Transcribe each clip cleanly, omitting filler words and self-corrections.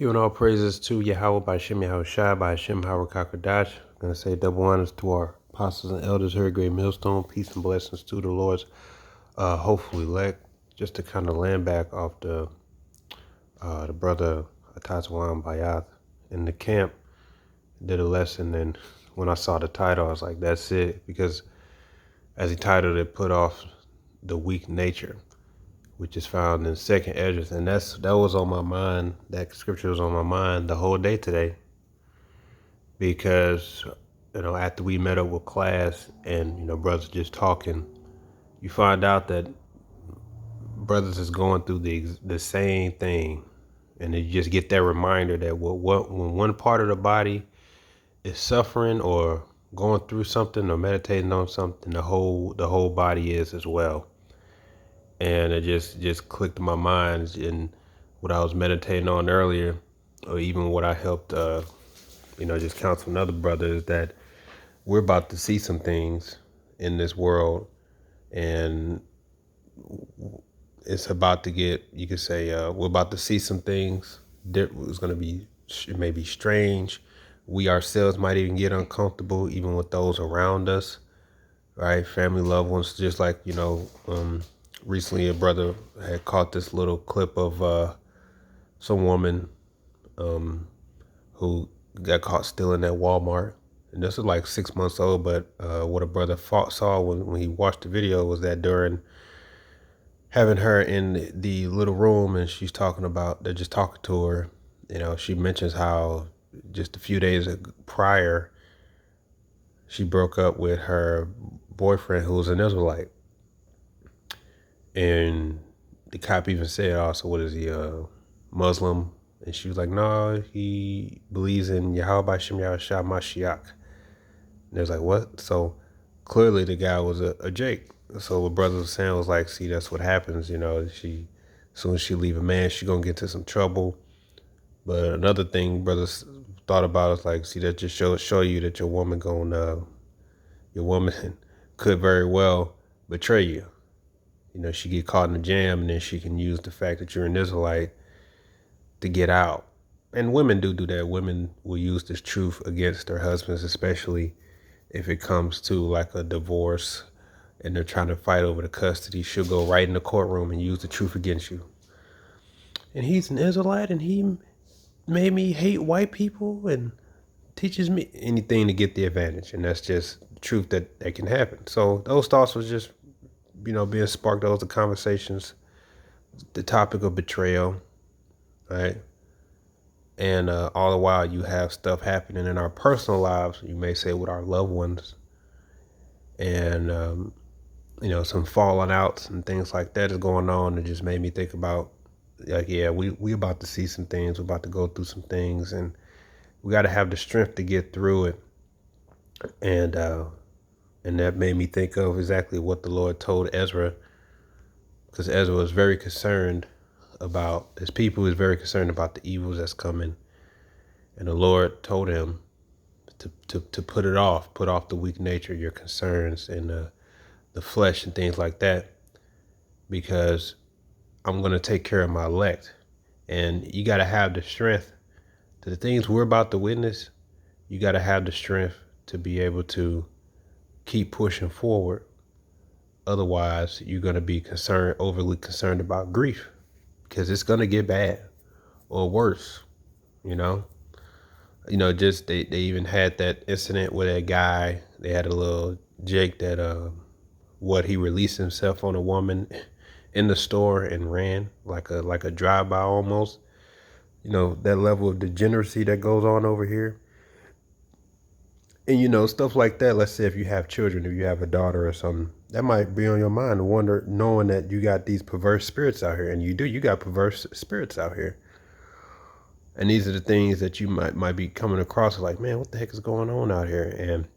Giving all praises to Yahweh by Shem Yahushua by Shem Harakakadash. I'm going to say double honors to our apostles and elders here at Great Millstone. Peace and blessings to the Lord's hopefully elect. Just to kind of land back off the brother Atazwan Bayath in the camp. Did a lesson, and when I saw the title, I was like, that's it. Because as he titled it, put off the weak nature, which is found in Second Esdras, and that was on my mind. That scripture was on my mind the whole day today, because after we met up with class and brothers just talking, you find out that brothers is going through the same thing, and you just get that reminder that when one part of the body is suffering or going through something or meditating on something, the whole body is as well. And it just clicked in my mind, and what I was meditating on earlier, or even what I helped, just counsel another brother, is that we're about to see some things in this world, and it's about to get, you could say, we're about to see some things. It's going to be, it may be strange. We ourselves might even get uncomfortable, even with those around us, right? Family, loved ones, just like, recently a brother had caught this little clip of some woman who got caught stealing at Walmart. And this is like 6 months old, but what a brother saw when he watched the video was that during having her in the little room and they're just talking to her, she mentions how just a few days prior, she broke up with her boyfriend who was an Israelite. And the cop even said also, what is he, Muslim? And she was like, no, he believes in Yahweh by Shem Yahushua Mashiach. And they was like, what? So clearly the guy was a Jake. So what brother was saying was like, see, that's what happens. As soon as she leave a man, she gonna get into some trouble. But another thing brothers thought about is like, see, that just show you that your woman could very well betray you. She get caught in a jam, and then she can use the fact that you're an Israelite to get out. And women do that. Women will use this truth against their husbands, especially if it comes to like a divorce and they're trying to fight over the custody. She'll go right in the courtroom and use the truth against you. And he's an Israelite, and he made me hate white people and teaches me anything to get the advantage. And that's just the truth that can happen. So those thoughts was just being sparked. Those are conversations, the topic of betrayal, right? And all the while you have stuff happening in our personal lives, you may say with our loved ones, and some falling outs and things like that is going on. It just made me think about, like, yeah, we about to see some things, we're about to go through some things, and we got to have the strength to get through it. And that made me think of exactly what the Lord told Ezra, because Ezra was very concerned about his people, was very concerned about the evils that's coming. And the Lord told him to put off the weak nature, your concerns and the flesh and things like that, because I'm going to take care of my elect. And you got to have the strength to the things we're about to witness. You got to have the strength to be able to keep pushing forward. Otherwise, you're going to be overly concerned about grief, because it's going to get bad or worse. Just they even had that incident with that guy. They had a little Jake that he released himself on a woman in the store and ran like a drive-by almost. That level of degeneracy that goes on over here. And stuff like that. Let's say if you have children, if you have a daughter or something, that might be on your mind to wonder, knowing that you got these perverse spirits out here, and you got perverse spirits out here. And these are the things that you might be coming across, like, man, what the heck is going on out here? And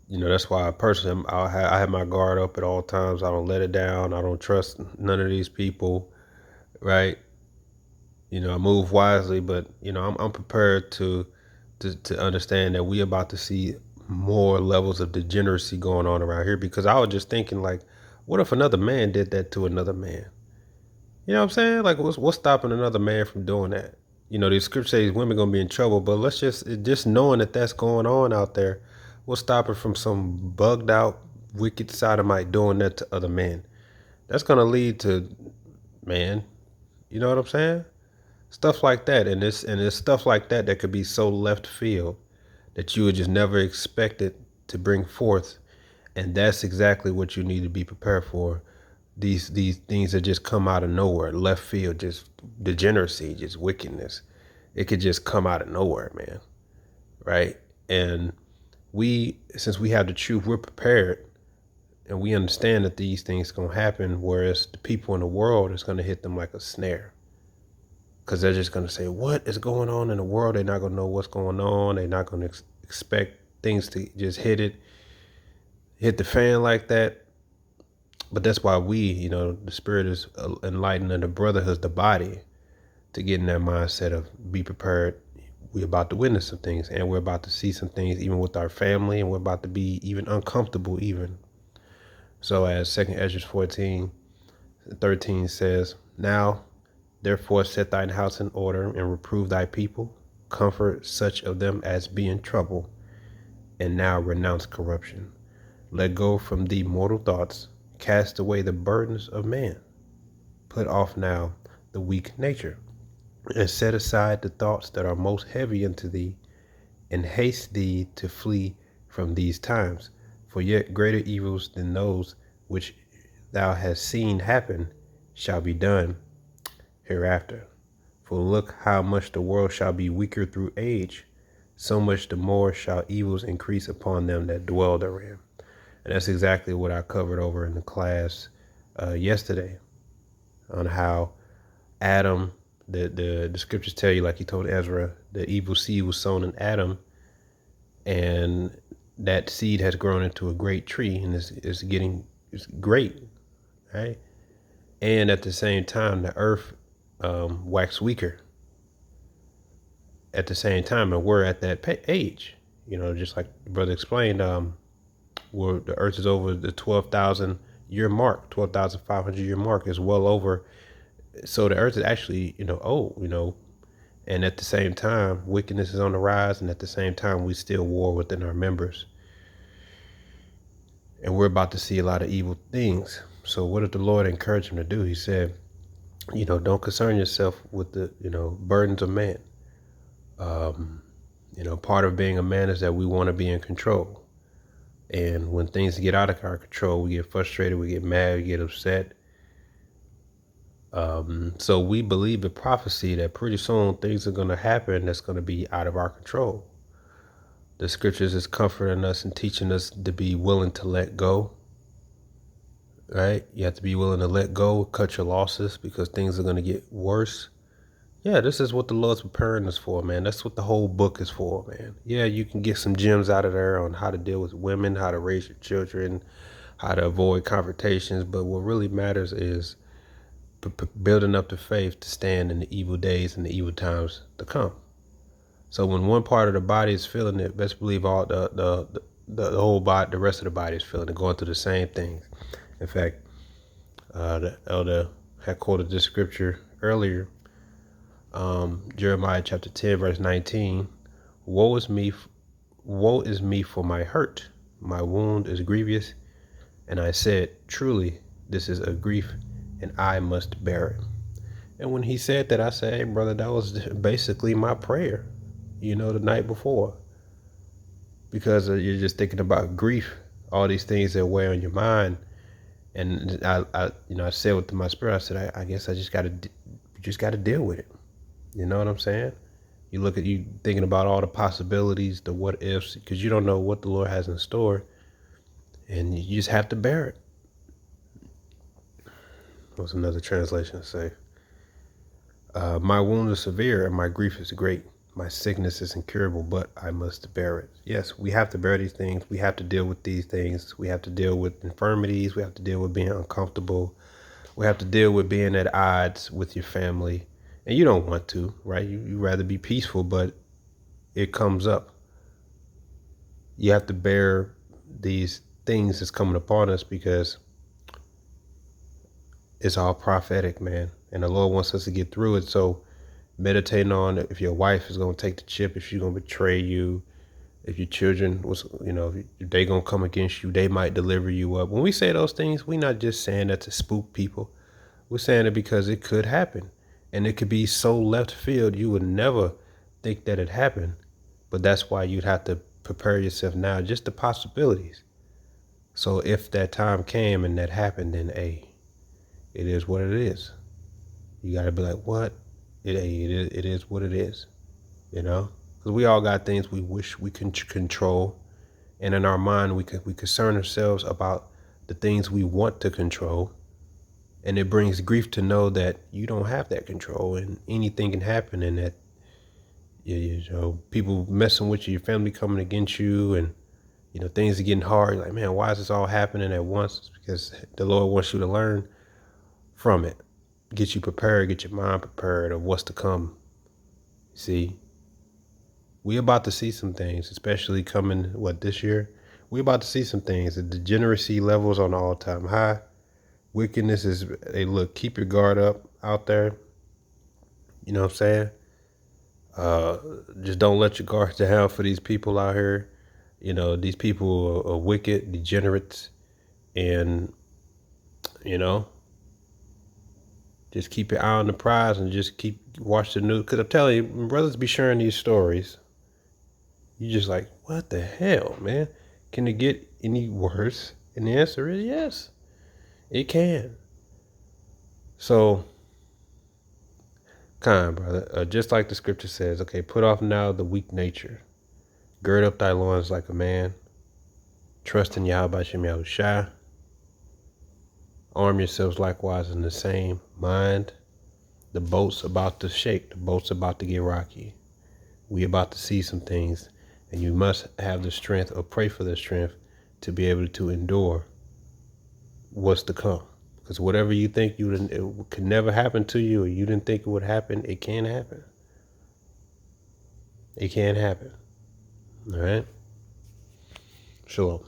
that's why personally I have my guard up at all times. I don't let it down. I don't trust none of these people, right? I move wisely, but I'm prepared to understand that we about to see more levels of degeneracy going on around here. Because I was just thinking, like, what if another man did that to another man? You know what I'm saying? Like, what's stopping another man from doing that? You know, the scripture says women gonna be in trouble, but let's just knowing that that's going on out there, what's stopping from some bugged out, wicked sodomite doing that to other men? That's gonna lead to, man. You know what I'm saying? Stuff like that, and it's stuff like that that could be so left field that you would just never expect it to bring forth, and that's exactly what you need to be prepared for. These things that just come out of nowhere, left field, just degeneracy, just wickedness. It could just come out of nowhere, man. Right? And since we have the truth, we're prepared, and we understand that these things gonna happen. Whereas the people in the world is gonna hit them like a snare, because they're just gonna say, "What is going on in the world?" They're not gonna know what's going on. They're not gonna expect things to just hit the fan like that. But that's why the spirit is enlightening the brotherhood, the body, to get in that mindset of be prepared. We're about to witness some things, and we're about to see some things even with our family, and we're about to be even uncomfortable even. So as 2 Ezra 14:13 says, "Now therefore set thine house in order, and reprove thy people, comfort such of them as be in trouble, and now renounce corruption. Let go from thee mortal thoughts, cast away the burdens of man. Put off now the weak nature, and set aside the thoughts that are most heavy unto thee, and haste thee to flee from these times. For yet greater evils than those which thou hast seen happen shall be done hereafter. For look how much the world shall be weaker through age, so much the more shall evils increase upon them that dwell therein." And that's exactly what I covered over in the class yesterday, on how Adam, the scriptures tell you, like he told Ezra, the evil seed was sown in Adam, and that seed has grown into a great tree, and it's great, right? And at the same time, the earth waxed weaker at the same time, and we're at that age, just like the brother explained, where the earth is over the 12,000 year mark, 12,500 year mark is well over. So the earth is actually, old, and at the same time, wickedness is on the rise, and at the same time, we still war within our members, and we're about to see a lot of evil things. So what did the Lord encourage him to do? He said, don't concern yourself with the, burdens of man. Part of being a man is that we want to be in control. And when things get out of our control, we get frustrated, we get mad, we get upset. So we believe the prophecy that pretty soon things are going to happen that's going to be out of our control. The scriptures is comforting us and teaching us to be willing to let go, right? You have to be willing to let go, cut your losses, because things are going to get worse. Yeah, this is what the Lord's preparing us for, man. That's what the whole book is for, man. Yeah, you can get some gems out of there on how to deal with women, how to raise your children, how to avoid confrontations. But what really matters is building up the faith to stand in the evil days and the evil times to come. So when one part of the body is feeling it, best believe all the whole body, the rest of the body is feeling it, going through the same things. In fact, the elder had quoted this scripture earlier, Jeremiah chapter 10, verse 19. Woe is me for my hurt. My wound is grievous. And I said, truly, this is a grief, and I must bear it. And when he said that, I said, hey, brother, that was basically my prayer, the night before. Because you're just thinking about grief, all these things that weigh on your mind. And I said within my spirit, I said, I guess I just got to deal with it. You know what I'm saying? You thinking about all the possibilities, the what ifs, because you don't know what the Lord has in store, and you just have to bear it. What's another translation say? My wound is severe and my grief is great. My sickness is incurable, but I must bear it. Yes, we have to bear these things. We have to deal with these things. We have to deal with infirmities. We have to deal with being uncomfortable. We have to deal with being at odds with your family. And you don't want to, right? You rather be peaceful, but it comes up. You have to bear these things that's coming upon us because it's all prophetic, man. And the Lord wants us to get through it. So meditating on if your wife is going to take the chip, if she's going to betray you, if your children was, if they going to come against you, they might deliver you up. When we say those things, we're not just saying that to spook people. We're saying it because it could happen. And it could be so left field, you would never think that it happened. But that's why you'd have to prepare yourself now, just the possibilities. So if that time came and that happened, then it is what it is. You got to be like, what? It is what it is, Because we all got things we wish we can control. And in our mind, we concern ourselves about the things we want to control. And it brings grief to know that you don't have that control and anything can happen, and that people messing with you, your family coming against you, and things are getting hard. You're like, man, why is this all happening at once? It's because the Lord wants you to learn from it, get you prepared, get your mind prepared of what's to come. See, we about to see some things, especially coming this year. We about to see some things. The degeneracy levels on all time high. Wickedness is, hey, look, keep your guard up out there. You know what I'm saying? Just don't let your guard down for these people out here. These people are wicked, degenerates, and, just keep your eye on the prize and just watch the news. Because I'm telling you, brothers be sharing these stories. You just like, what the hell, man? Can it get any worse? And the answer is yes, it can. So, brother, just like the scripture says, okay, put off now the weak nature. Gird up thy loins like a man. Trust in Yahweh Shem Yahushua. Arm yourselves likewise in the same mind. The boat's about to shake. The boat's about to get rocky. We about to see some things, and you must have the strength, or pray for the strength, to be able to endure what's to come. Because whatever you think it could never happen to you, or you didn't think it would happen, it can happen. It can happen. All right? Shalom.